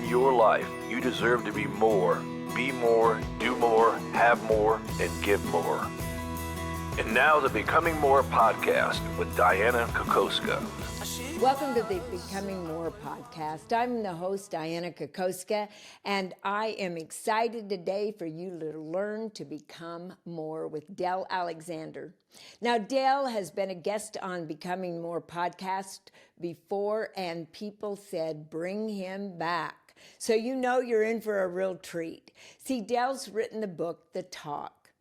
your life, you deserve to be more, be more, do more, have more, and give more. And now the Becoming More podcast with Dianna Kokoszka. Welcome to the Becoming More podcast. I'm the host, Dianna Kokoszka, and I am excited today for you to learn to become more with Dell Alexander. Now, Dell has been a guest on Becoming More podcast before, and people said, bring him back. So you know you're in for a real treat. See, Dell's written the book, The Talk.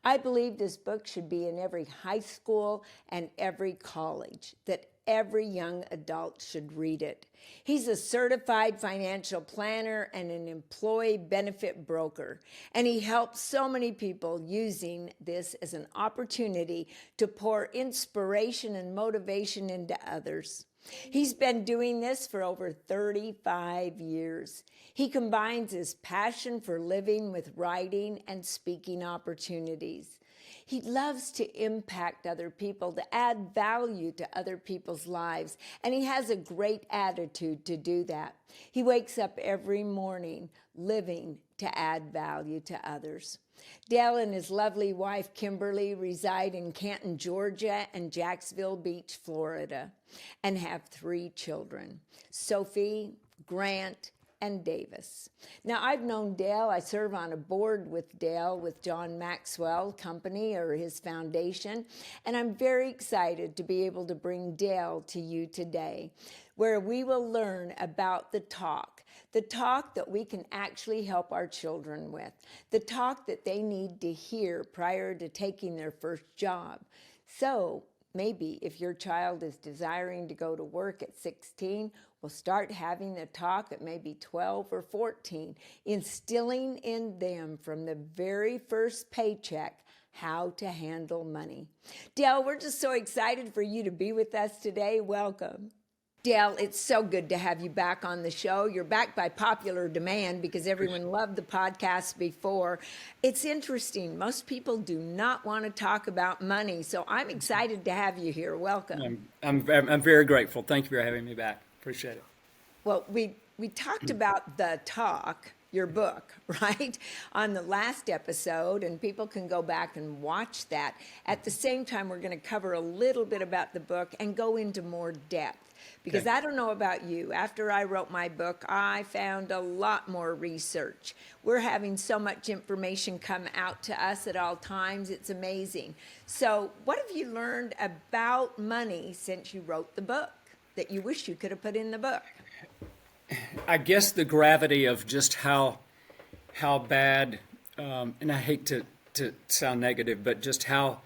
I believe this book should be in every high school and every college, that every young adult should read it. He's a certified financial planner and an employee benefit broker, and he helps so many people using this as an opportunity to pour inspiration and motivation into others. He's been doing this for over 35 years. He combines his passion for living with writing and speaking opportunities. He loves to impact other people, to add value to other people's lives, and he has a great attitude to do that. He wakes up every morning living to add value to others. Dell and his lovely wife, Kimberly, reside in Canton, Georgia, and Jacksonville Beach, Florida, and have 3 children, Sophie, Grant, and Davis. Now, I've known Dell. I serve on a board with Dell with John Maxwell Company, or his foundation, and I'm very excited to be able to bring Dell to you today, where we will learn about the talk that we can actually help our children with, the talk that they need to hear prior to taking their first job. So maybe if your child is desiring to go to work at 16, we'll start having the talk at maybe 12 or 14, instilling in them from the very first paycheck how to handle money. Dell, we're just so excited for you to be with us today. Welcome. Dell, it's so good to have you back on the show. You're back by popular demand because everyone loved the podcast before. It's interesting. Most people do not want to talk about money, so I'm excited to have you here. Welcome. I'm very grateful. Thank you for having me back. Appreciate it. Well, we talked about The Talk, your book, right, on the last episode, and people can go back and watch that. At the same time, we're going to cover a little bit about the book and go into more depth. Because I don't know about you, after I wrote my book, I found a lot more research. We're having so much information come out to us at all times. It's amazing. So what have you learned about money since you wrote the book that you wish you could have put in the book? I guess the gravity of just how bad, and I hate to sound negative, but just how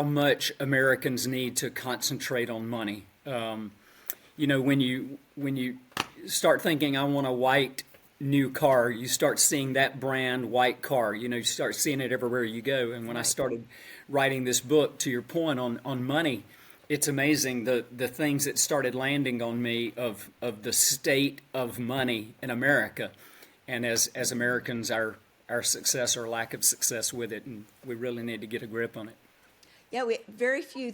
much Americans need to concentrate on money. When you start thinking, I want a white new car, you start seeing that brand white car. You start seeing it everywhere you go. And when I started writing this book, to your point on money, it's amazing the things that started landing on me of the state of money in America, and as Americans, our success or lack of success with it, and we really need to get a grip on it. Yeah, very few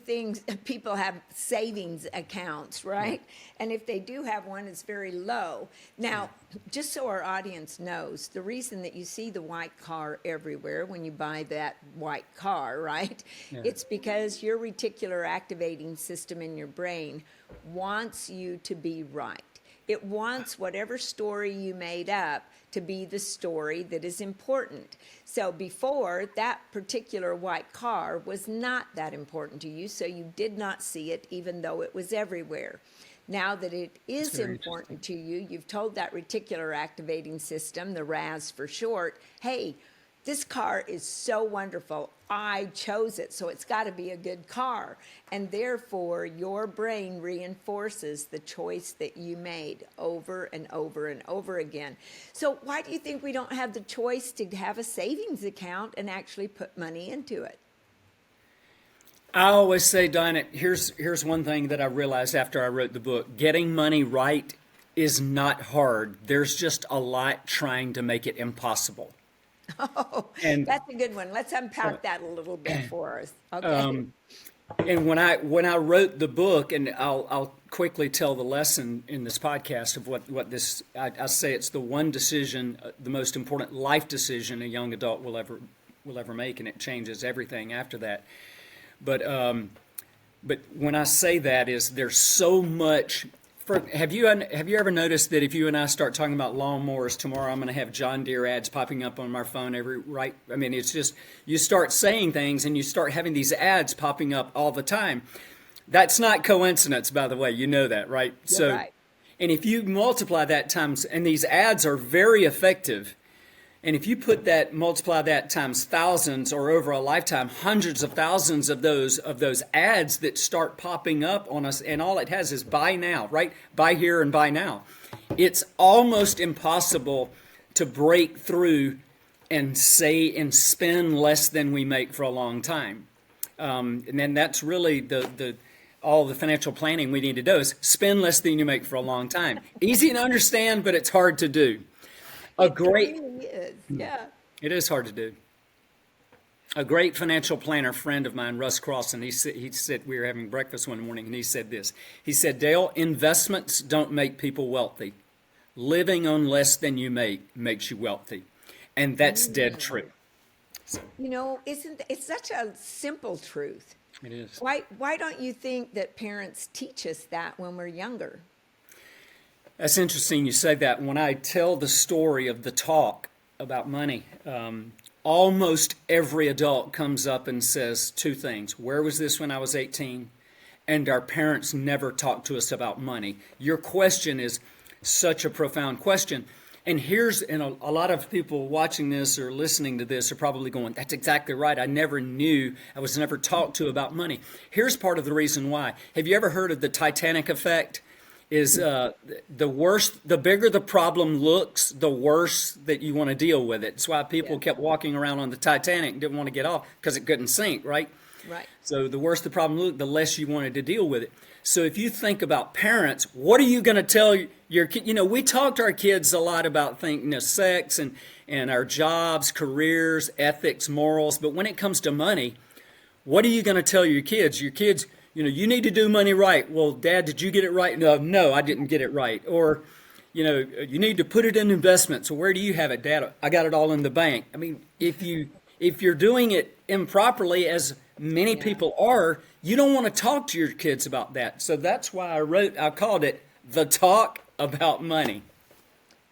people have savings accounts, right? And if they do have one, it's very low. Now, just so our audience knows, the reason that you see the white car everywhere when you buy that white car, right? Yeah. It's because your reticular activating system in your brain wants you to be right. It wants whatever story you made up to be the story that is important. So before, that particular white car was not that important to you, so you did not see it even though it was everywhere. Now that it is important to you, you've told that reticular activating system, the RAS for short, hey, this car is so wonderful. I chose it, so it's got to be a good car. And therefore, your brain reinforces the choice that you made over and over and over again. So why do you think we don't have the choice to have a savings account and actually put money into it? I always say, Diana, here's one thing that I realized after I wrote the book. Getting money right is not hard. There's just a lot trying to make it impossible. Oh, and that's a good one. Let's unpack that a little bit for us. Okay. And when I wrote the book, and I'll quickly tell the lesson in this podcast of what this, I say it's the one decision, the most important life decision a young adult will ever make, and it changes everything after that. But when I say that is there's so much. Have you ever noticed that if you and I start talking about lawnmowers tomorrow, I'm going to have John Deere ads popping up on my phone I mean, it's just, you start saying things and you start having these ads popping up all the time. That's not coincidence, by the way. You know that, right? You're right. And if you multiply that times, and these ads are very effective, and if you multiply that times thousands, or over a lifetime, hundreds of thousands of those ads that start popping up on us, and all it has is buy now, right? Buy here and buy now. It's almost impossible to break through and say and spend less than we make for a long time. And then that's really all the financial planning we need to do is spend less than you make for a long time. Easy to understand, but it's hard to do. It really is. Yeah. It is hard to do. A great financial planner friend of mine, Russ Crossan, he said, we were having breakfast one morning, and he said this. He said, Dale, investments don't make people wealthy. Living on less than you make makes you wealthy. And that's dead true. So, You know, it's such a simple truth. it is. Why don't you think that parents teach us that when we're younger? That's interesting you say that. When I tell the story of the talk about money, almost every adult comes up and says two things. Where was this when I was 18? And our parents never talked to us about money. Your question is such a profound question. And a lot of people watching this or listening to this are probably going, that's exactly right. I was never talked to about money. Here's part of the reason why. Have you ever heard of the Titanic effect? Is the bigger the problem looks, the worse that you want to deal with it. That's why people kept walking around on the Titanic and didn't want to get off, because it couldn't sink, right? Right. So the worse the problem looked, the less you wanted to deal with it. So if you think about parents, what are you going to tell your kid? You know, we talk to our kids a lot about sex and our jobs, careers, ethics, morals. But when it comes to money, what are you going to tell your kids? Your kids, you need to do money right. Well, Dad, did you get it right? No, I didn't get it right. Or, you need to put it in investments. So where do you have it, Dad? I got it all in the bank. I mean, if you're doing it improperly, as many people are, you don't want to talk to your kids about that. So that's why I called it The Talk About Money.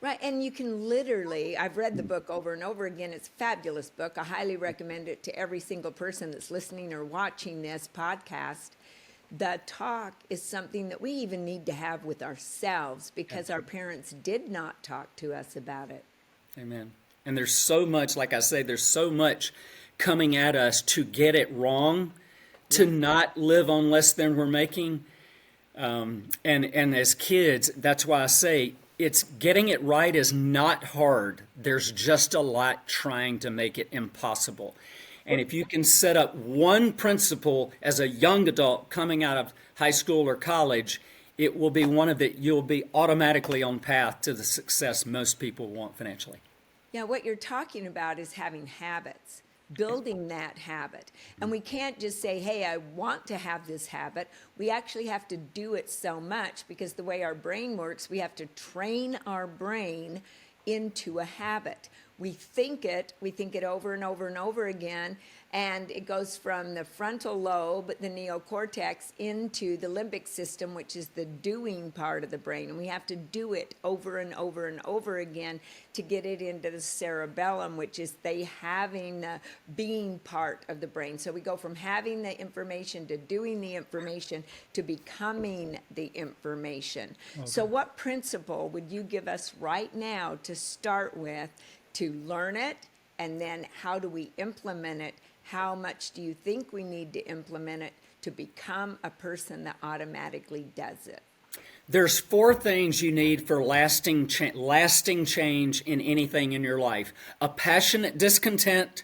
Right, and you can literally, I've read the book over and over again. It's a fabulous book. I highly recommend it to every single person that's listening or watching this podcast. The talk is something that we even need to have with ourselves, because our parents did not talk to us about it. Amen. And there's so much, like I say, there's so much coming at us to get it wrong, to not live on less than we're making. And as kids, that's why I say it's getting it right is not hard. There's just a lot trying to make it impossible. And if you can set up one principle as a young adult coming out of high school or college, it will be you'll be automatically on path to the success most people want financially. Yeah, what you're talking about is having habits, building that habit. And we can't just say, hey, I want to have this habit. We actually have to do it so much, because the way our brain works, we have to train our brain into a habit. We think it over and over and over again, and it goes from the frontal lobe, the neocortex, into the limbic system, which is the doing part of the brain. And we have to do it over and over and over again to get it into the cerebellum, which is having the being part of the brain. So we go from having the information to doing the information to becoming the information. Okay. So what principle would you give us right now to start with to learn it, and then how do we implement it? How much do you think we need to implement it to become a person that automatically does it? There's 4 things you need for lasting change in anything in your life: a passionate discontent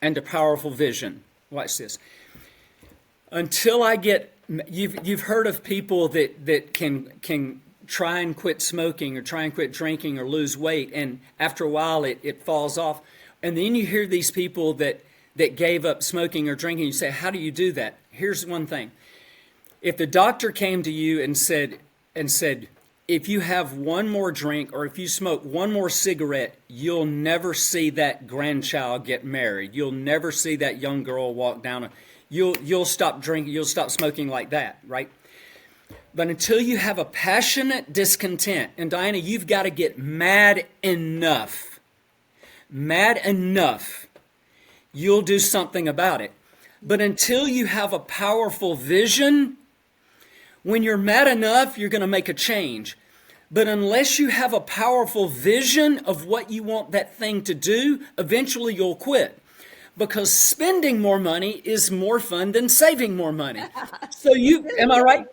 and a powerful vision. Watch this. You've heard of people that can try and quit smoking or try and quit drinking or lose weight, and after a while it falls off. And then you hear these people that gave up smoking or drinking. You say, how do you do that? Here's one thing. If the doctor came to you and said, if you have one more drink or if you smoke one more cigarette, you'll never see that grandchild get married. You'll never see that young girl walk down. You'll stop drinking. You'll stop smoking like that, right? But until you have a passionate discontent, and Dianna, you've got to get mad enough, you'll do something about it. But until you have a powerful vision, when you're mad enough, you're going to make a change. But unless you have a powerful vision of what you want that thing to do, eventually you'll quit. Because spending more money is more fun than saving more money. Am I right?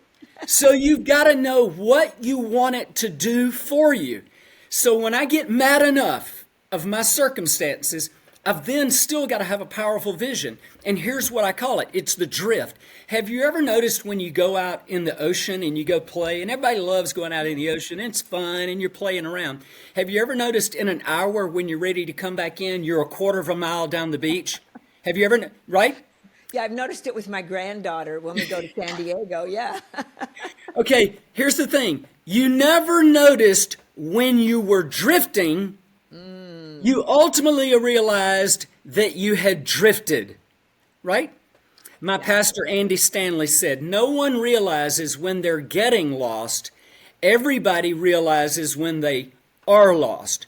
So you've got to know what you want it to do for you. So when I get mad enough of my circumstances, I've then still got to have a powerful vision. And here's what I call it. It's the drift. Have you ever noticed when you go out in the ocean and you go play, and everybody loves going out in the ocean, and it's fun, and you're playing around. Have you ever noticed in an hour when you're ready to come back in, you're a quarter of a mile down the beach? Have you ever, right? Yeah, I've noticed it with my granddaughter when we go to San Diego, yeah. Okay, here's the thing. You never noticed when you were drifting. You ultimately realized that you had drifted, right? My pastor, Andy Stanley, said, no one realizes when they're getting lost. Everybody realizes when they are lost.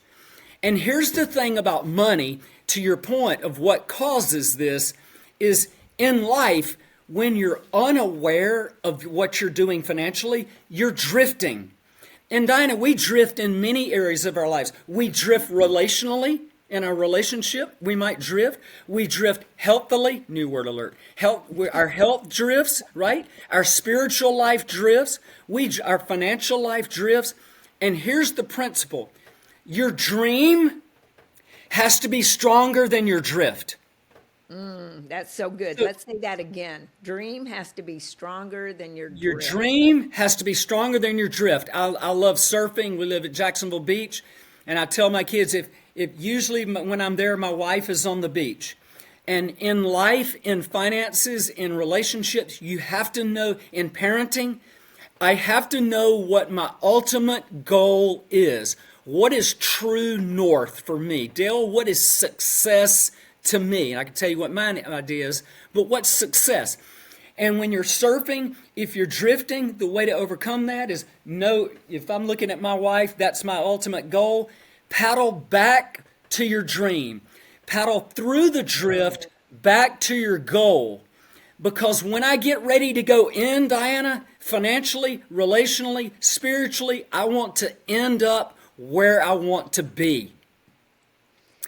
And here's the thing about money, to your point of what causes this, is in life, when you're unaware of what you're doing financially, you're drifting. And Dianna, we drift in many areas of our lives. We drift relationally in our relationship. We might drift. We drift healthily. New word alert. Our health drifts, right? Our spiritual life drifts. Our financial life drifts. And here's the principle. Your dream has to be stronger than your drift. That's so good. Let's say that again. Dream has to be stronger than your drift. Your dream has to be stronger than your drift. I love surfing. We live at Jacksonville Beach. And I tell my kids, if usually when I'm there, my wife is on the beach. And in life, in finances, in relationships, you have to know, in parenting, I have to know what my ultimate goal is. What is true north for me? Dale, what is success to me? And I can tell you what my idea is, but what's success? And when you're surfing, if you're drifting, the way to overcome that is know, if I'm looking at my wife, that's my ultimate goal. Paddle back to your dream. Paddle through the drift back to your goal. Because when I get ready to go in, Dianna, financially, relationally, spiritually, I want to end up where I want to be.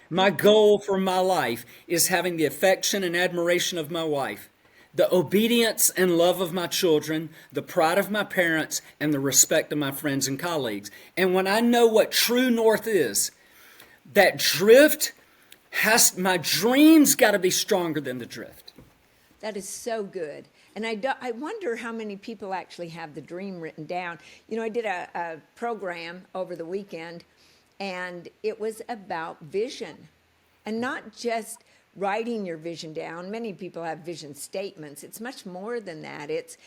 My goal for my life is having the affection and admiration of my wife, the obedience and love of my children, the pride of my parents, and the respect of my friends and colleagues. And when I know what true north is, that drift my dreams got to be stronger than the drift. That is so good. And I wonder how many people actually have the dream written down. You know, I did a program over the weekend, and it was about vision. And not just writing your vision down. Many people have vision statements. It's much more than that. It's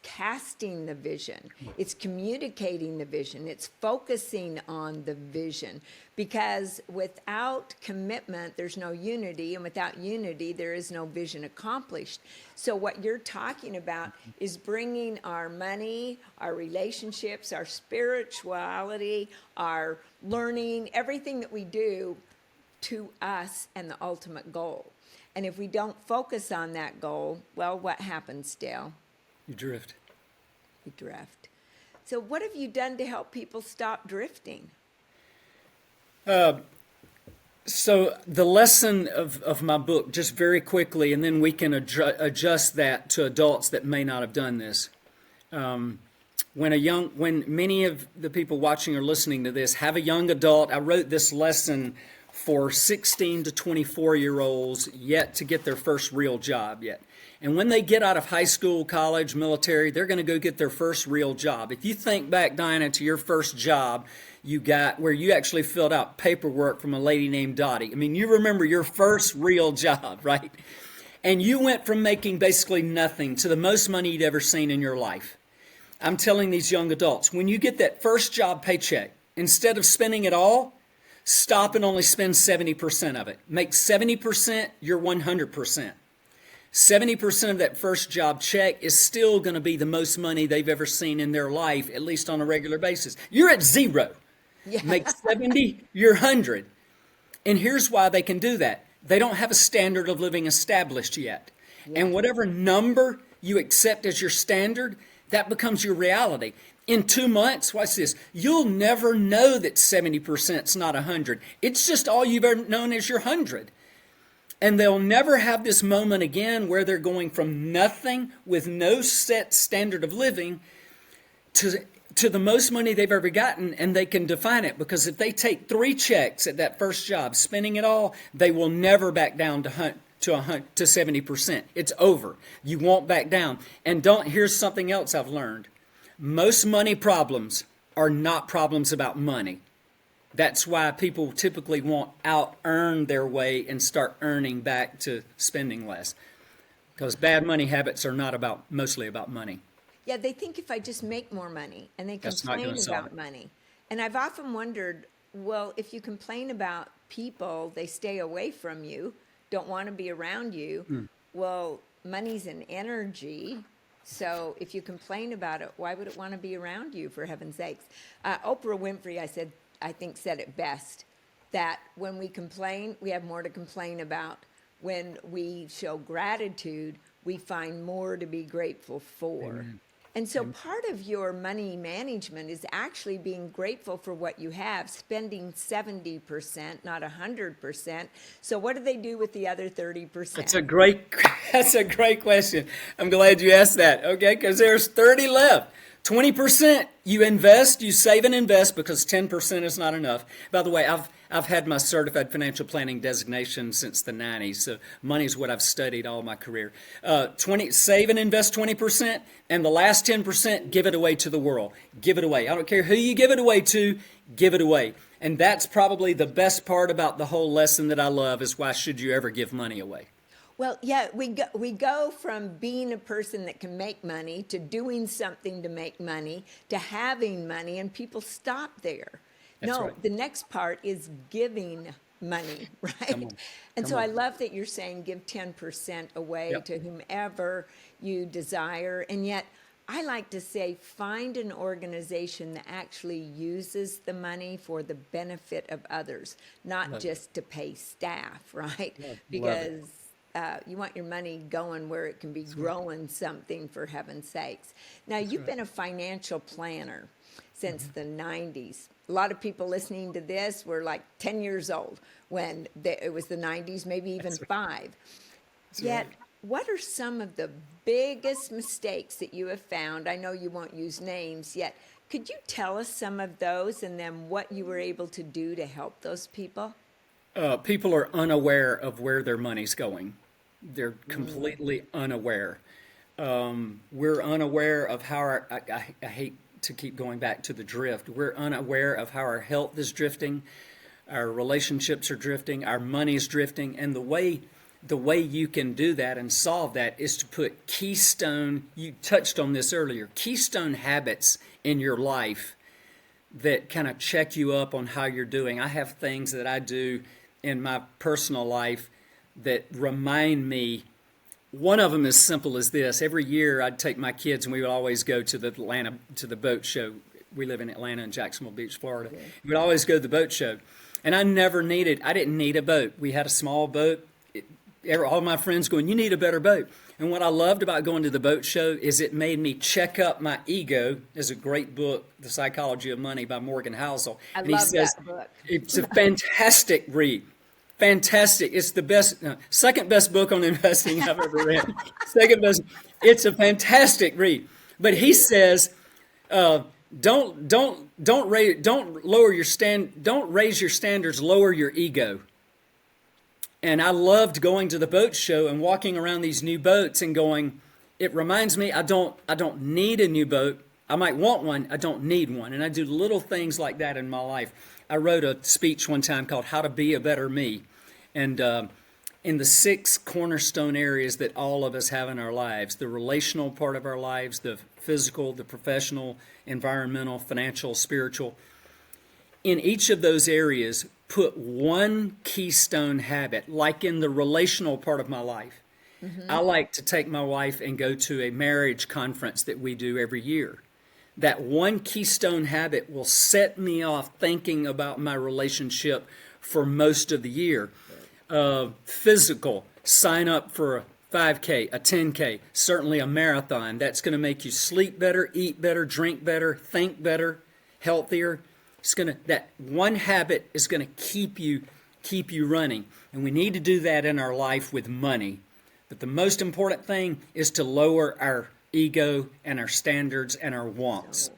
casting the vision. It's communicating the vision. It's focusing on the vision. Because without commitment, there's no unity. And without unity, there is no vision accomplished. So what you're talking about is bringing our money, our relationships, our spirituality, our learning, everything that we do to us and the ultimate goal. And if we don't focus on that goal, well, what happens, Dale? You drift. We drift. So what have you done to help people stop drifting? So the lesson of my book, just very quickly, and then we can adjust that to adults that may not have done this. When many of the people watching or listening to this have a young adult, I wrote this lesson for 16 to 24-year-olds yet to get their first real job yet. And when they get out of high school, college, military, they're going to go get their first real job. If you think back, Dianna, to your first job you got where you actually filled out paperwork from a lady named Dottie. I mean, you remember your first real job, right? and you went from making basically nothing to the most money you'd ever seen in your life. I'm telling these young adults, when you get that first job paycheck, instead of spending it all, stop and only spend 70% of it. Make 70% your 100%. 70% of that first job check is still going to be the most money they've ever seen in their life, at least on a regular basis. You're at zero. Yeah. Make 70 your 100. And here's why they can do that. They don't have a standard of living established yet. Yeah. And whatever number you accept as your standard, that becomes your reality. In 2 months, watch this, you'll never know that 70% is not 100. It's just all you've ever known as your 100. And they'll never have this moment again where they're going from nothing with no set standard of living to the most money they've ever gotten, and they can define it. Because if they take 3 checks at that first job, spending it all, they will never back down to 70%. It's over. You won't back down. And here's something else I've learned. Most money problems are not problems about money. That's why people typically won't out-earn their way and start earning back to spending less. Because bad money habits are not mostly about money. Yeah, they think if I just make more money, and they That's not complain gonna solve about it. money. And I've often wondered, well, if you complain about people, they stay away from you, don't want to be around you. Well, money's an energy. So if you complain about it, why would it want to be around you, for heaven's sakes? Oprah Winfrey, I think said it best, that when we complain, we have more to complain about. When we show gratitude, we find more to be grateful for. Amen. And so part of your money management is actually being grateful for what you have, spending 70%, not 100%. So what do they do with the other 30%? That's a great question. I'm glad you asked that. Okay, because there's 30 left. 20% you invest, you save and invest, because 10% is not enough. By the way, I've had my certified financial planning designation since the 90s, so money is what I've studied all my career. Save and invest 20%, and the last 10%, give it away to the world. Give it away. I don't care who you give it away to, give it away. And that's probably the best part about the whole lesson that I love, is why should you ever give money away? Well, yeah, we go from being a person that can make money to doing something to make money to having money, and people stop there. That's right. The next part is giving money, right? And so I love that you're saying give 10% away Yep. to whomever you desire. And yet I like to say find an organization that actually uses the money for the benefit of others, not just to pay staff, right? Because you want your money going where it can be growing something, for heaven's sakes. Now, you've been a financial planner since the 90s. A lot of people listening to this were like 10 years old when it was the 90s, maybe even 5. Yet, what are some of the biggest mistakes that you have found? I know you won't use names yet. Could you tell us some of those, and then what you were able to do to help those people? People are unaware of where their money's going. They're completely unaware. We're unaware of how I hate to keep going back to the drift. We're unaware of how our health is drifting, our relationships are drifting, our money's drifting, and the way you can do that and solve that is to put keystone, you touched on this earlier, keystone habits in your life that kind of check you up on how you're doing. I have things that I do in my personal life that remind me. One of them is simple as this. Every year I'd take my kids and we would always go to the boat show. We live in Atlanta and Jacksonville Beach, Florida. We would always go to the boat show. And I didn't need a boat. We had a small boat. All my friends going, you need a better boat. And what I loved about going to the boat show is it made me check up my ego. There's a great book, The Psychology of Money by Morgan Housel. I love that book. It's a fantastic read. Fantastic. It's the second best book on investing I've ever read. Second best. It's a fantastic read. But he says, don't raise your standards, lower your ego. And I loved going to the boat show and walking around these new boats and going, it reminds me I don't need a new boat. I might want one. I don't need one. And I do little things like that in my life. I wrote a speech one time called How to Be a Better Me. And in the 6 cornerstone areas that all of us have in our lives: the relational part of our lives, the physical, the professional, environmental, financial, spiritual. In each of those areas, put one keystone habit, like in the relational part of my life. I like to take my wife and go to a marriage conference that we do every year. That one keystone habit will set me off thinking about my relationship for most of the year. Physical, sign up for a 5K, a 10K, certainly a marathon. That's going to make you sleep better, eat better, drink better, think better, healthier. That one habit is going to keep you running. And we need to do that in our life with money. But the most important thing is to lower our ego and our standards and our wants.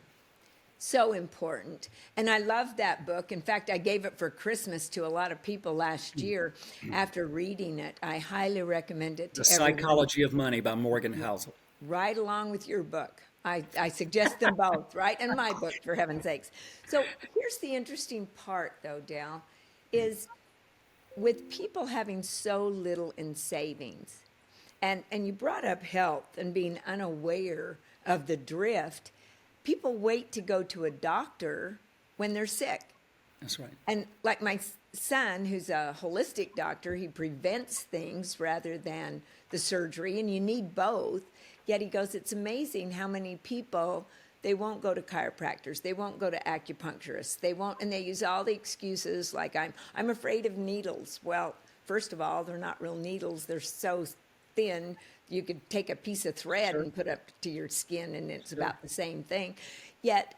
So important. And I love that book. In fact, I gave it for Christmas to a lot of people last year after reading it. I highly recommend it to The everyone. Psychology of Money by Morgan Housel. Right along with your book. I suggest them both, right? And my book, for heaven's sakes. So here's the interesting part, though, Dal, is with people having so little in savings, and you brought up health and being unaware of the drift, people wait to go to a doctor when they're sick. That's right. And like my son, who's a holistic doctor, he prevents things rather than the surgery, and you need both. Yet he goes, it's amazing how many people, they won't go to chiropractors, they won't go to acupuncturists, they won't, and they use all the excuses like I'm afraid of needles. Well, first of all, they're not real needles. They're so thin you could take a piece of thread and put up to your skin, and it's about the same thing. Yet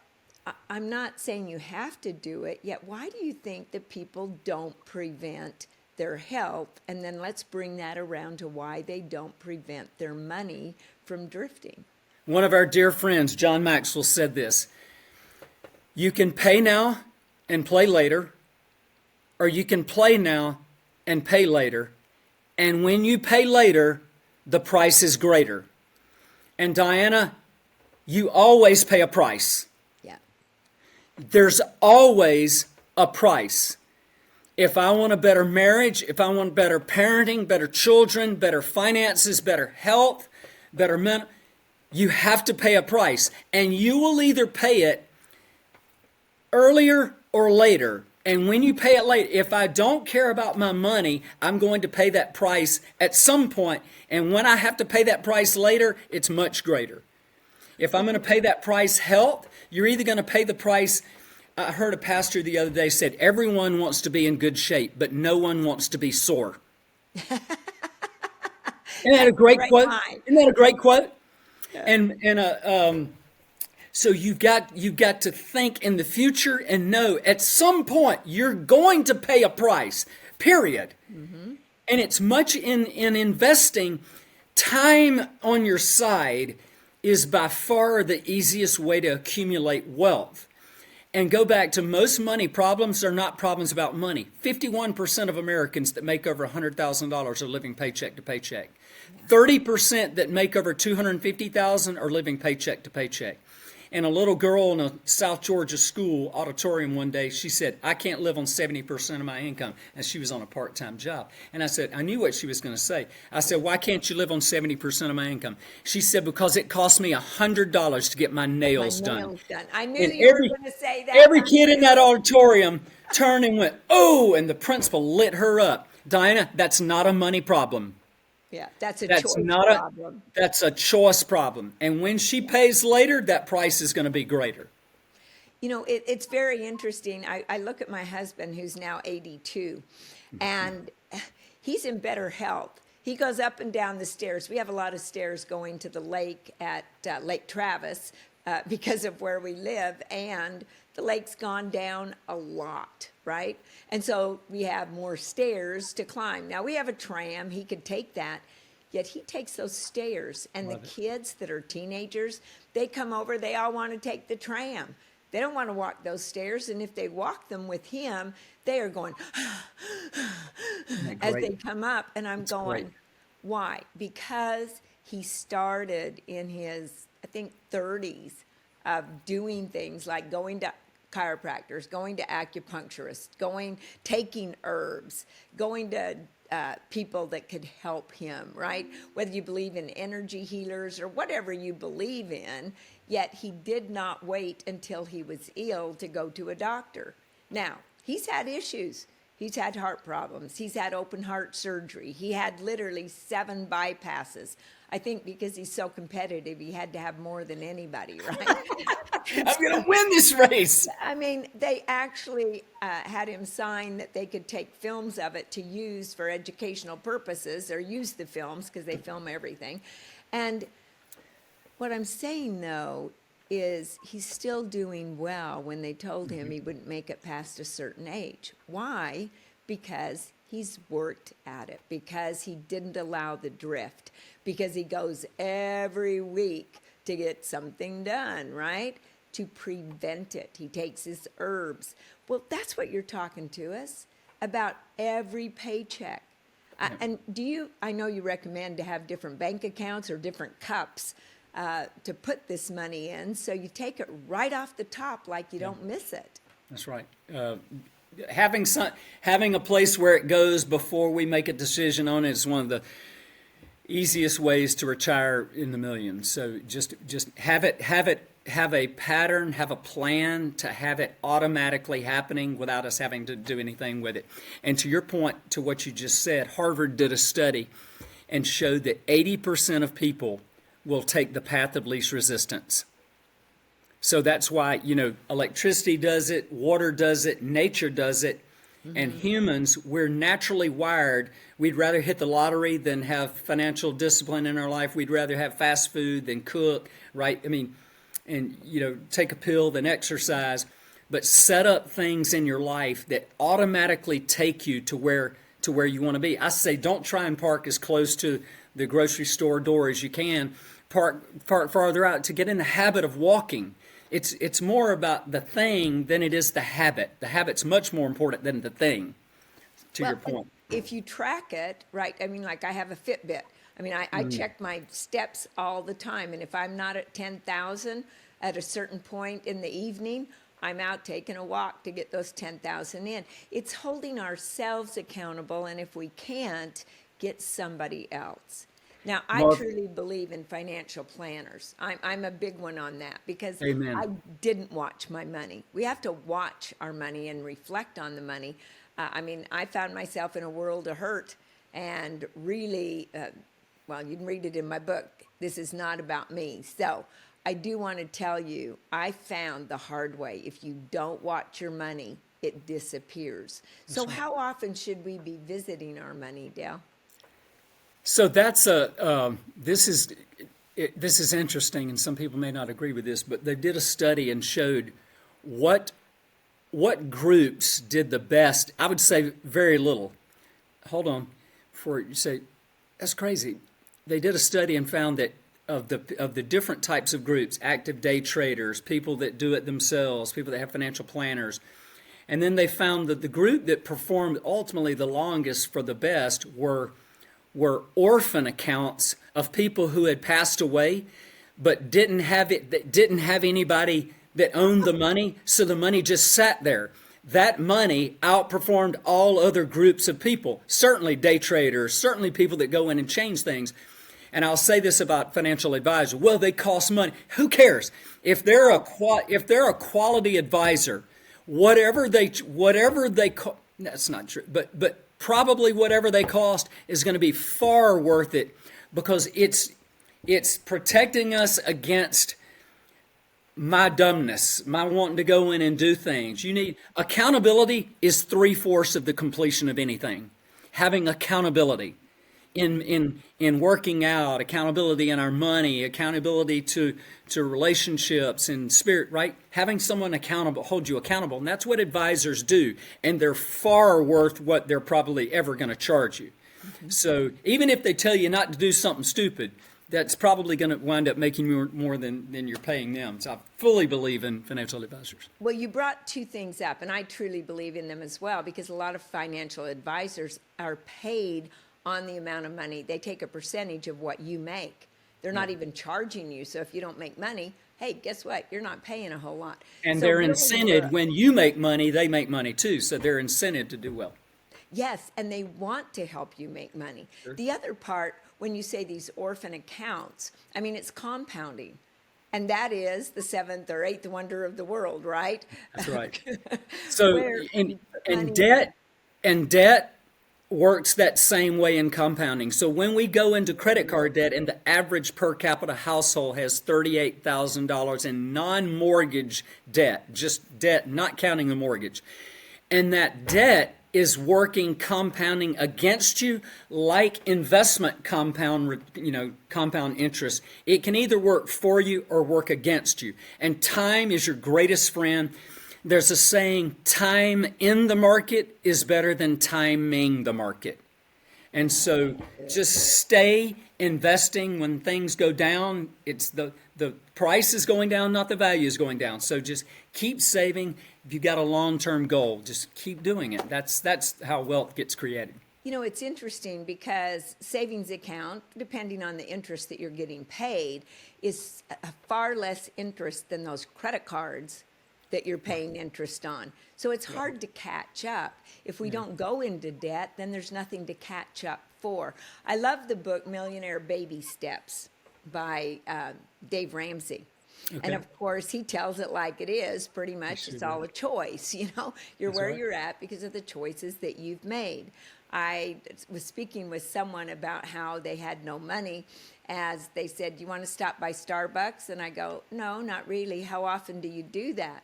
I'm not saying you have to do it. Yet why do you think that people don't prevent their health? And then let's bring that around to why they don't prevent their money from drifting. One of our dear friends, John Maxwell, said this: you can pay now and play later, or you can play now and pay later. And when you pay later, the price is greater. And Dianna, you always pay a price. Yeah. There's always a price. If I want a better marriage, if I want better parenting, better children, better finances, better health, better mental, you have to pay a price. And you will either pay it earlier or later. And when you pay it late, if I don't care about my money, I'm going to pay that price at some point. And when I have to pay that price later, it's much greater. If I'm going to pay that price health, you're either going to pay the price. I heard a pastor the other day said, everyone wants to be in good shape, but no one wants to be sore. Isn't that a great quote? Isn't that a great quote? Yeah. So you've got to think in the future and know at some point you're going to pay a price, period. Mm-hmm. And it's much in investing. Time on your side is by far the easiest way to accumulate wealth. And go back to most money problems are not problems about money. 51% of Americans that make over $100,000 are living paycheck to paycheck. 30% that make over $250,000 are living paycheck to paycheck. And a little girl in a South Georgia school auditorium one day, she said, I can't live on 70% of my income. And she was on a part-time job. And I said, I knew what she was going to say. I said, why can't you live on 70% of my income? She said, because it cost me $100 to get my nails done. I knew you were going to say that. Every kid in that auditorium turned and went, oh, and the principal lit her up. Dianna, that's not a money problem. Yeah, that's a choice problem. That's a choice problem. And when she pays later, that price is going to be greater. You know, it's very interesting. I look at my husband, who's now 82, and he's in better health. He goes up and down the stairs. We have a lot of stairs going to the lake at Lake Travis because of where we live, and the lake's gone down a lot, right? And so we have more stairs to climb. Now, we have a tram. He could take that. Yet he takes those stairs. And the kids that are teenagers, they come over. They all want to take the tram. They don't want to walk those stairs. And if they walk them with him, they are going as they come up. And I'm going, why? Because he started in his, I think, 30s of doing things like going to chiropractors, going to acupuncturists, taking herbs, going to people that could help him, right? Whether you believe in energy healers or whatever you believe in, yet he did not wait until he was ill to go to a doctor. Now, he's had issues. He's had heart problems. He's had open heart surgery. He had literally 7 bypasses. I think because he's so competitive, he had to have more than anybody, right? I'm going to win this race. I mean, they actually had him sign that they could take films of it to use for educational purposes, or use the films because they film everything. And what I'm saying, though, is he's still doing well when they told him he wouldn't make it past a certain age. Why? Because he's worked at it, because he didn't allow the drift, because he goes every week to get something done, right? To prevent it. He takes his herbs. Well, that's what you're talking to us about every paycheck. And I know you recommend to have different bank accounts or different cups to put this money in, so you take it right off the top like you don't miss it. That's right. Having a place where it goes before we make a decision on it is one of the easiest ways to retire in the millions. So just have a pattern, have a plan to have it automatically happening without us having to do anything with it. And to your point, to what you just said, Harvard did a study and showed that 80% of people will take the path of least resistance. So that's why, electricity does it, water does it, nature does it, and humans, we're naturally wired. We'd rather hit the lottery than have financial discipline in our life. We'd rather have fast food than cook, right? I mean, and, take a pill than exercise, but set up things in your life that automatically take you to where you want to be. I say don't try and park as close to the grocery store door as you can. Park farther out to get in the habit of walking. It's more about the thing than it is the habit. The habit's much more important than the thing, to your point. If you track it, right, I mean, like I have a Fitbit. I mean, I check my steps all the time, and if I'm not at 10,000 at a certain point in the evening, I'm out taking a walk to get those 10,000 in. It's holding ourselves accountable, and if we can't, get somebody else. Now, I truly believe in financial planners. I'm a big one on that because Amen. I didn't watch my money. We have to watch our money and reflect on the money. I mean, I found myself in a world of hurt and really, you can read it in my book, This Is Not About Me. So I do want to tell you, I found the hard way. If you don't watch your money, it disappears. So how often should we be visiting our money, Dale? So that's this is interesting, and some people may not agree with this, but they did a study and showed what groups did the best. I would say very little. Hold on, before you say that's crazy. They did a study and found that of the different types of groups, active day traders, people that do it themselves, people that have financial planners, and then they found that the group that performed ultimately the longest for the best were orphan accounts of people who had passed away, but didn't have anybody that owned the money, so the money just sat there. That money outperformed all other groups of people, certainly day traders, certainly people that go in and change things. And I'll say this about financial advisors. Well, they cost money. Who cares? If they're a quality advisor, whatever they that's not true, but probably whatever they cost is going to be far worth it because it's protecting us against my dumbness, my wanting to go in and do things. You need accountability is 3/4 of the completion of anything. Having accountability in working out, accountability in our money, accountability to relationships and spirit, right? Having someone accountable, hold you accountable. And that's what advisors do. And they're far worth what they're probably ever going to charge you. Mm-hmm. So even if they tell you not to do something stupid, that's probably going to wind up making you more than you're paying them. So I fully believe in financial advisors. Well, you brought two things up, and I truly believe in them as well, because a lot of financial advisors are paid on the amount of money. They take a percentage of what you make. They're not even charging you. So if you don't make money, hey, guess what? You're not paying a whole lot. And so they're incented when you make money, they make money too. So they're incented to do well. Yes, and they want to help you make money. Sure. The other part, when you say these orphan accounts, I mean, it's compounding. And that is the seventh or eighth wonder of the world, right? That's right. So, Where and, you put money and in. debt works that same way in compounding. So when we go into credit card debt and the average per capita household has $38,000 in non-mortgage debt, just debt, not counting the mortgage, and that debt is working compounding against you like investment compound interest. It can either work for you or work against you. And time is your greatest friend. There's a saying, time in the market is better than timing the market. And so just stay investing when things go down. It's the price is going down, not the value is going down. So just keep saving. If you've got a long-term goal, just keep doing it. That's how wealth gets created. You know, it's interesting because savings account, depending on the interest that you're getting paid, is a far less interest than those credit cards that you're paying interest on. So it's hard to catch up. If we don't go into debt, then there's nothing to catch up for. I love the book Millionaire Baby Steps by Dave Ramsey. Okay. And of course, he tells it like it is, pretty much. It's all a choice, you know. You're That's where right. you're at because of the choices that you've made. I was speaking with someone about how they had no money, as they said, "You want to stop by Starbucks?" And I go, "No, not really. How often do you do that?"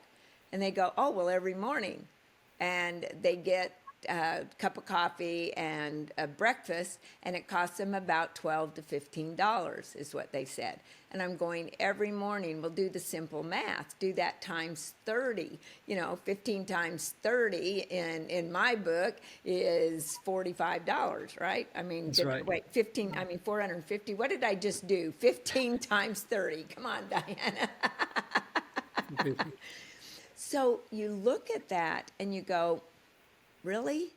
And they go, "Oh, well, every morning." And they get a cup of coffee and a breakfast, and it costs them about $12 to $15 is what they said. And I'm going, every morning, we'll do the simple math. Do that times 30. You know, 15 times 30 in my book is $45, right? I mean, That's right. wait, 450. What did I just do? 15 times 30. Come on, Dianna. So you look at that and you go, really?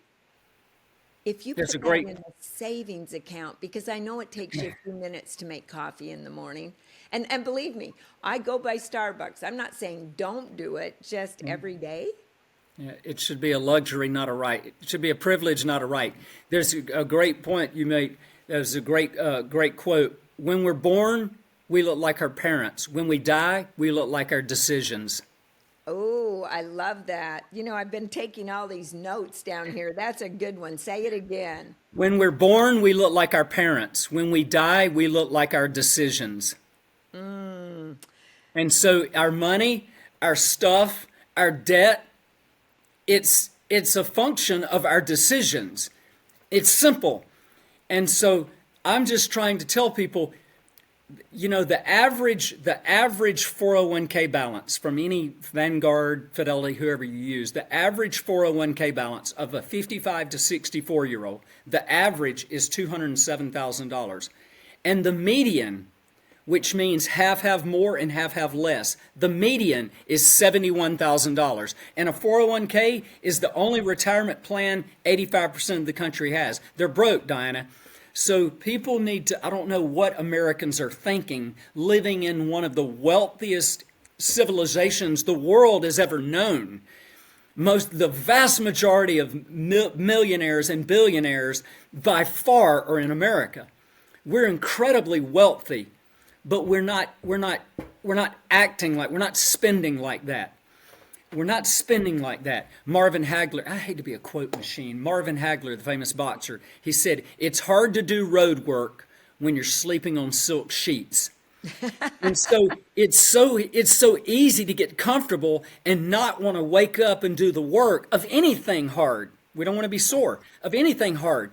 If you There's put a great- that in a savings account, because I know it takes you a few minutes to make coffee in the morning. And believe me, I go by Starbucks. I'm not saying don't do it, just every day. Yeah, it should be a luxury, not a right. It should be a privilege, not a right. There's a great point you made. There's a great quote. When we're born, we look like our parents. When we die, we look like our decisions. Oh, I love that. You know, I've been taking all these notes down here. That's a good one. Say it again. When we're born, we look like our parents. When we die, we look like our decisions. And so our money, our stuff, our debt, it's a function of our decisions. It's simple. And so I'm just trying to tell people, you know, the average 401k balance from any Vanguard, Fidelity, whoever you use, the average 401k balance of a 55 to 64-year-old, the average is $207,000. And the median, which means have more and have less, the median is $71,000. And a 401k is the only retirement plan 85% of the country has. They're broke, Dianna. So people need to, I don't know what Americans are thinking, living in one of the wealthiest civilizations the world has ever known. The vast majority of millionaires and billionaires by far are in America. We're incredibly wealthy, but we're not acting like, we're not spending like that. We're not spending like that. Marvin Hagler, I hate to be a quote machine. Marvin Hagler, the famous boxer, he said, "It's hard to do road work when you're sleeping on silk sheets." And so it's so easy to get comfortable and not want to wake up and do the work of anything hard. We don't want to be sore of anything hard.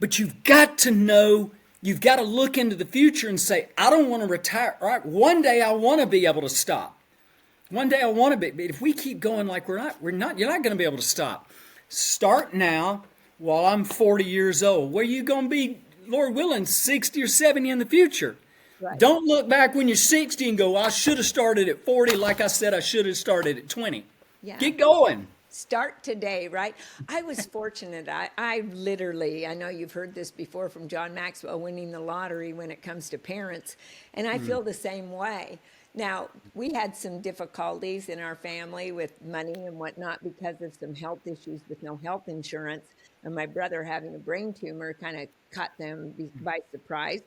But you've got to know, you've got to look into the future and say, I don't want to retire. All right, one day I want to be able to stop. One day I want to be, but if we keep going like we're not, you're not going to be able to stop. Start now while I'm 40 years old. Where you going to be, Lord willing, 60 or 70 in the future? Right. Don't look back when you're 60 and go, I should have started at 40 like I said I should have started at 20. Yeah. Get going. Start today, right? I was fortunate. I literally, I know you've heard this before from John Maxwell, winning the lottery when it comes to parents, and I feel the same way. Now, we had some difficulties in our family with money and whatnot because of some health issues with no health insurance. And my brother having a brain tumor kind of caught them by surprise.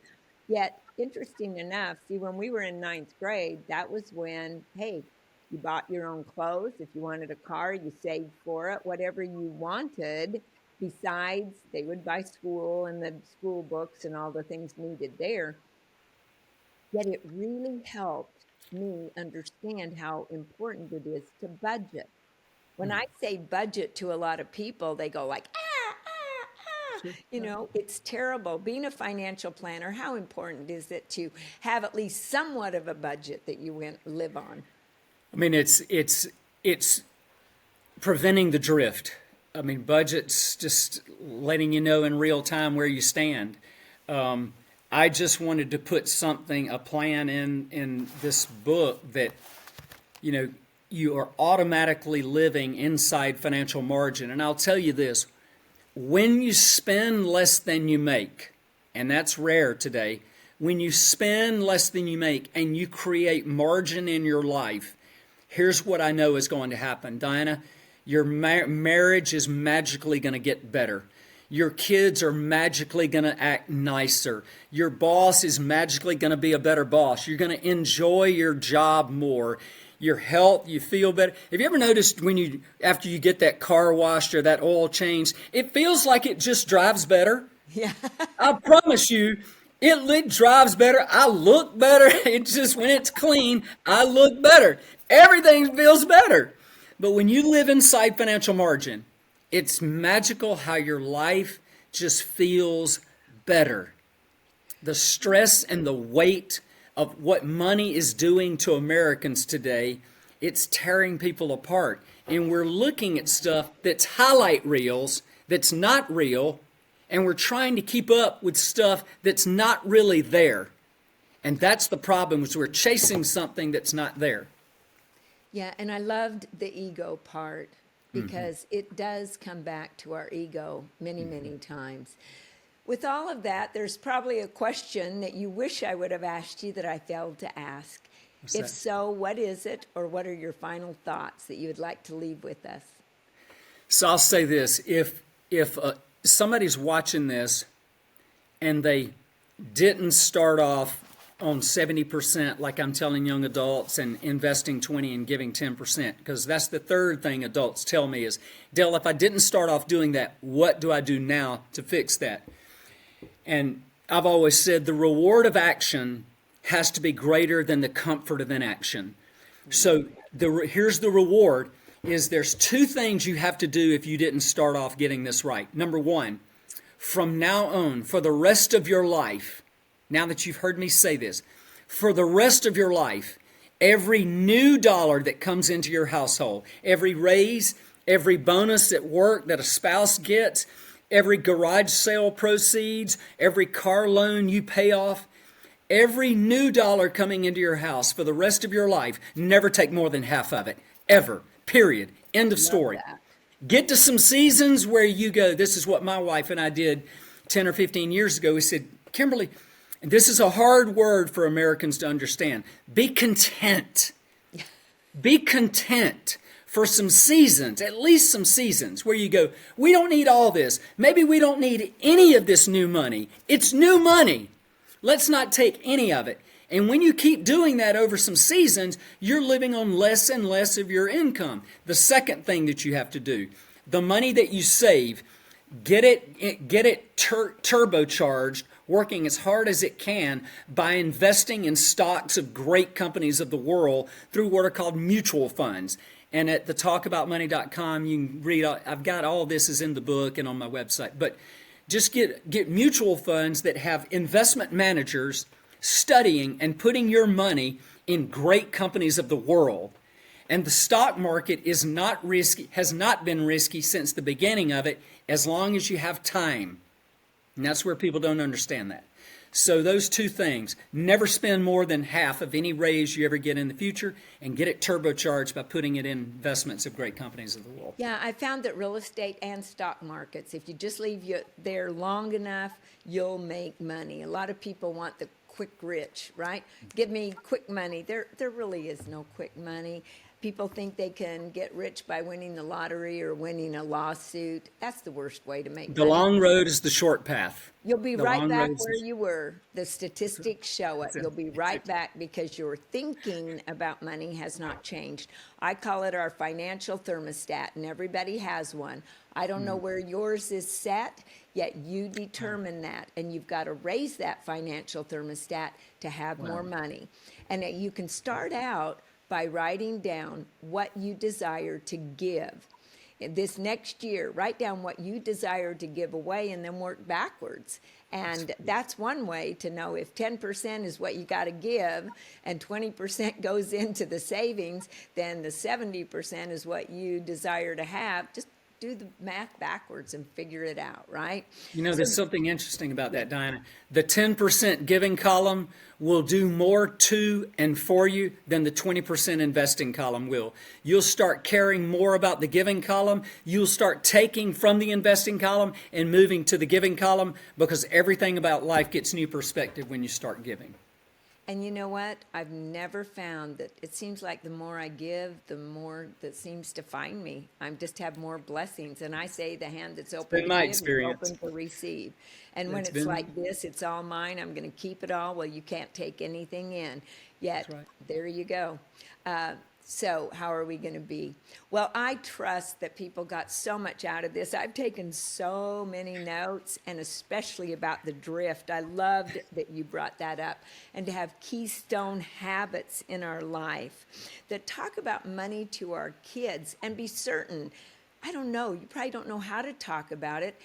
Yet, interesting enough, see, when we were in ninth grade, that was when, hey, you bought your own clothes. If you wanted a car, you saved for it, whatever you wanted. Besides, they would buy school and the school books and all the things needed there. Yet it really helped me understand how important it is to budget. When I say budget to a lot of people, they go like, it's terrible. Being a financial planner, how important is it to have at least somewhat of a budget that you live on? I mean, it's preventing the drift. I mean, budget's just letting you know in real time where you stand. I just wanted to put a plan in this book that, you are automatically living inside financial margin. And I'll tell you this, when you spend less than you make, and that's rare today, when you spend less than you make and you create margin in your life, here's what I know is going to happen. Dianna, your marriage is magically going to get better. Your kids are magically going to act nicer. Your boss is magically going to be a better boss. You're going to enjoy your job more. Your health, you feel better. Have you ever noticed after you get that car washed or that oil changed, it feels like it just drives better? Yeah. I promise you, it drives better. I look better. It's just when it's clean, I look better. Everything feels better. But when you live inside financial margin, it's magical how your life just feels better. The stress and the weight of what money is doing to Americans today, it's tearing people apart. And we're looking at stuff that's highlight reels, that's not real, and we're trying to keep up with stuff that's not really there. And that's the problem, is we're chasing something that's not there. Yeah, and I loved the ego part, because it does come back to our ego many, many times. With all of that, there's probably a question that you wish I would have asked you that I failed to ask. If so, what is it, or what are your final thoughts that you would like to leave with us? So I'll say this, if somebody's watching this and they didn't start off on 70% like I'm telling young adults, and investing 20 and giving 10%, because that's the third thing adults tell me is, Dale, if I didn't start off doing that, what do I do now to fix that? And I've always said the reward of action has to be greater than the comfort of inaction. So here's the reward, is there's two things you have to do if you didn't start off getting this right. Number one, from now on, for the rest of your life, now that you've heard me say this, for the rest of your life, every new dollar that comes into your household, every raise, every bonus at work that a spouse gets, every garage sale proceeds, every car loan you pay off, every new dollar coming into your house for the rest of your life, never take more than half of it, ever, period, end of story. Get to some seasons where you go, this is what my wife and I did 10 or 15 years ago. We said, Kimberly, and this is a hard word for Americans to understand. Be content. Be content for some seasons, at least some seasons, where you go, we don't need all this. Maybe we don't need any of this new money. It's new money. Let's not take any of it. And when you keep doing that over some seasons, you're living on less and less of your income. The second thing that you have to do, the money that you save, get it turbocharged, working as hard as it can by investing in stocks of great companies of the world through what are called mutual funds. And at the talkaboutmoney.com, you can read, I've got all this is in the book and on my website, but just get mutual funds that have investment managers studying and putting your money in great companies of the world. And the stock market is not risky, has not been risky since the beginning of it, as long as you have time. And that's where people don't understand that. So those two things, never spend more than half of any raise you ever get in the future, and get it turbocharged by putting it in investments of great companies of the world. Yeah, I found that real estate and stock markets, if you just leave you there long enough, you'll make money. A lot of people want the quick rich, right? Give me quick money. There really is no quick money. People think they can get rich by winning the lottery or winning a lawsuit. That's the worst way to make The money. long road is the short path. You'll be The right long back road's where you were. The statistics show it. You'll be right back because your thinking about money has not changed. I call it our financial thermostat, and everybody has one. I don't know where yours is set, yet you determine that, and you've got to raise that financial thermostat to have more money. And you can start out by writing down what you desire to give. This next year, write down what you desire to give away and then work backwards. And that's one way to know if 10% is what you got to give and 20% goes into the savings, then the 70% is what you desire to have. Just do the math backwards and figure it out, right? You know, there's something interesting about that, Dianna. The 10% giving column will do more to and for you than the 20% investing column will. You'll start caring more about the giving column. You'll start taking from the investing column and moving to the giving column because everything about life gets new perspective when you start giving. And you know what? I've never found that it seems like the more I give, the more that seems to find me. I just have more blessings. And I say the hand that's open been to my give is experience. open to receive. And when It's it's been- like this, it's all mine. I'm going to keep it all. Well, you can't take anything in. Yet, That's right. there you go. So how are we going to be? Well, I trust that people got so much out of this. I've taken so many notes, and especially about the drift. I loved that you brought that up. And to have keystone habits in our life that talk about money to our kids and be certain. I don't know, you probably don't know how to talk about it.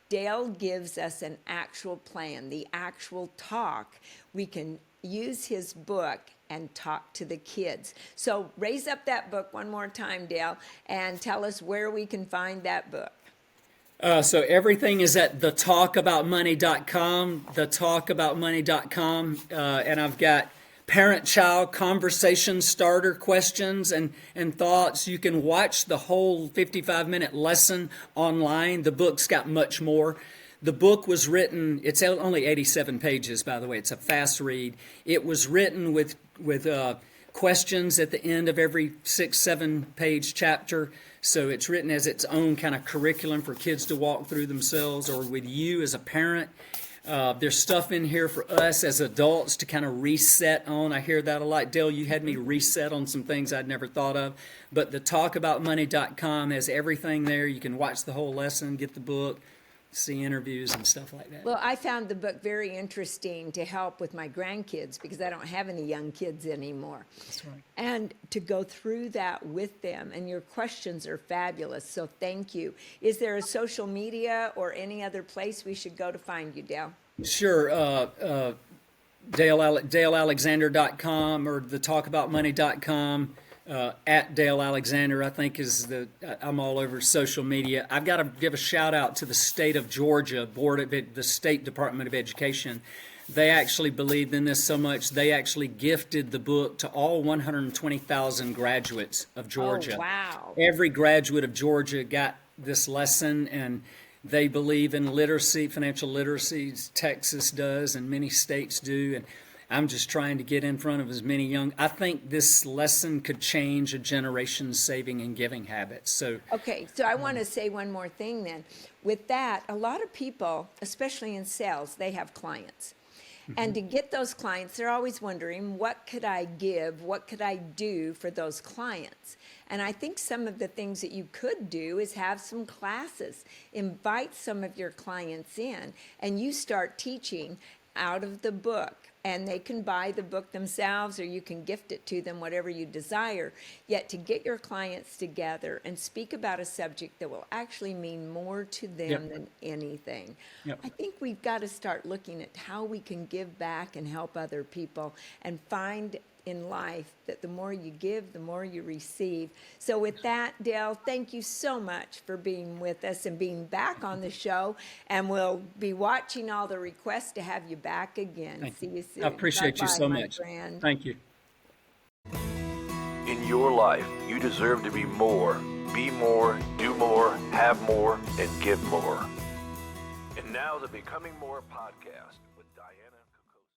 Dale gives us an actual plan, the actual talk. We can use his book and talk to the kids. So raise up that book one more time, Dale, and tell us where we can find that book. So everything is at thetalkaboutmoney.com, thetalkaboutmoney.com, and I've got parent-child conversation starter questions and thoughts. You can watch the whole 55-minute lesson online. The book's got much more. The book was written, it's only 87 pages, by the way. It's a fast read. It was written with questions at the end of every 6-7 page chapter. So it's written as its own kind of curriculum for kids to walk through themselves or with you as a parent. There's stuff in here for us as adults to kind of reset on. I hear that a lot. Dale, you had me reset on some things I'd never thought of. But the talkaboutmoney.com has everything there. You can watch the whole lesson, get the book, see interviews and stuff like that. Well, I found the book very interesting to help with my grandkids because I don't have any young kids anymore. That's right. And to go through that with them, and your questions are fabulous, so thank you. Is there a social media or any other place we should go to find you, Dale? Sure. DaleAlexander.com or thetalkaboutmoney.com. At Dale Alexander, I think I'm all over social media. I've got to give a shout out to the state of Georgia, the State Department of Education. They actually believed in this so much, they actually gifted the book to all 120,000 graduates of Georgia. Oh, wow. Every graduate of Georgia got this lesson, and they believe in literacy, financial literacy. Texas does, and many states do, and I'm just trying to get in front of as many young. I think this lesson could change a generation's saving and giving habits. So Okay, so I want to say one more thing then. With that, a lot of people, especially in sales, they have clients. And to get those clients, they're always wondering, what could I give? What could I do for those clients? And I think some of the things that you could do is have some classes. Invite some of your clients in, and you start teaching out of the book. And they can buy the book themselves or you can gift it to them, whatever you desire. Yet to get your clients together and speak about a subject that will actually mean more to them than anything. Yep. I think we've got to start looking at how we can give back and help other people and find in life that the more you give, the more you receive. So with that, Dale, thank you so much for being with us and being back on the show. And we'll be watching all the requests to have you back again. See you soon. I appreciate you Bye-bye, so my much. friend. Thank you. In your life, you deserve to be more, do more, have more, and give more. And now the Becoming More podcast.